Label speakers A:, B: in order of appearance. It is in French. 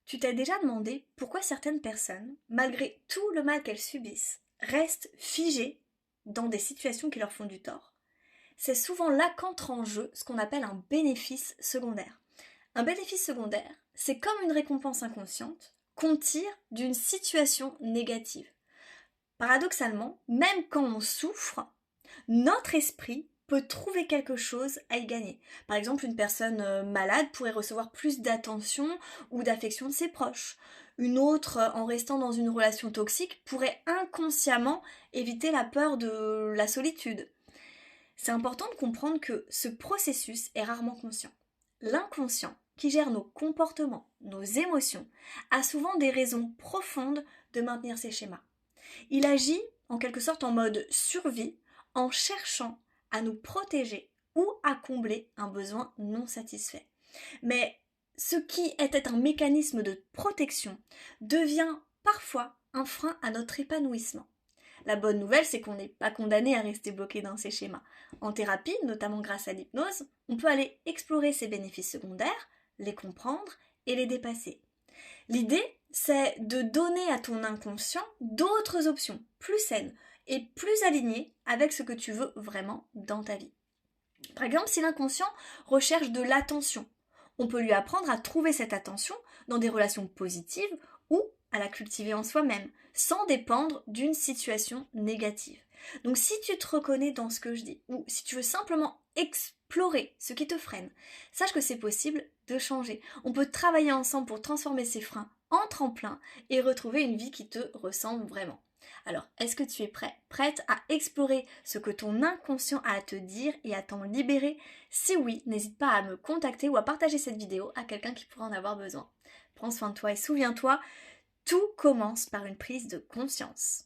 A: Tu t'es déjà demandé pourquoi certaines personnes, malgré tout le mal qu'elles subissent, restent figées dans des situations qui leur font du tort? C'est souvent là qu'entre en jeu ce qu'on appelle un bénéfice secondaire. Un bénéfice secondaire, c'est comme une récompense inconsciente qu'on tire d'une situation négative. Paradoxalement, même quand on souffre, notre esprit peut trouver quelque chose à y gagner. Par exemple, une personne malade pourrait recevoir plus d'attention ou d'affection de ses proches. Une autre, en restant dans une relation toxique, pourrait inconsciemment éviter la peur de la solitude. C'est important de comprendre que ce processus est rarement conscient. L'inconscient, qui gère nos comportements, nos émotions, a souvent des raisons profondes de maintenir ces schémas. Il agit en quelque sorte en mode survie, en cherchant à nous protéger ou à combler un besoin non satisfait. Mais ce qui était un mécanisme de protection devient parfois un frein à notre épanouissement. La bonne nouvelle, c'est qu'on n'est pas condamné à rester bloqué dans ces schémas. En thérapie, notamment grâce à l'hypnose, on peut aller explorer ces bénéfices secondaires, les comprendre et les dépasser. L'idée, c'est de donner à ton inconscient d'autres options, plus saines et plus alignées avec ce que tu veux vraiment dans ta vie. Par exemple, si l'inconscient recherche de l'attention, on peut lui apprendre à trouver cette attention dans des relations positives ou à la cultiver en soi-même, sans dépendre d'une situation négative. Donc si tu te reconnais dans ce que je dis, ou si tu veux simplement explorer ce qui te freine, sache que c'est possible de changer. On peut travailler ensemble pour transformer ces freins en tremplin et retrouver une vie qui te ressemble vraiment. Alors, est-ce que tu es prête à explorer ce que ton inconscient a à te dire et à t'en libérer? Si oui, n'hésite pas à me contacter ou à partager cette vidéo à quelqu'un qui pourrait en avoir besoin. Prends soin de toi et souviens-toi, tout commence par une prise de conscience.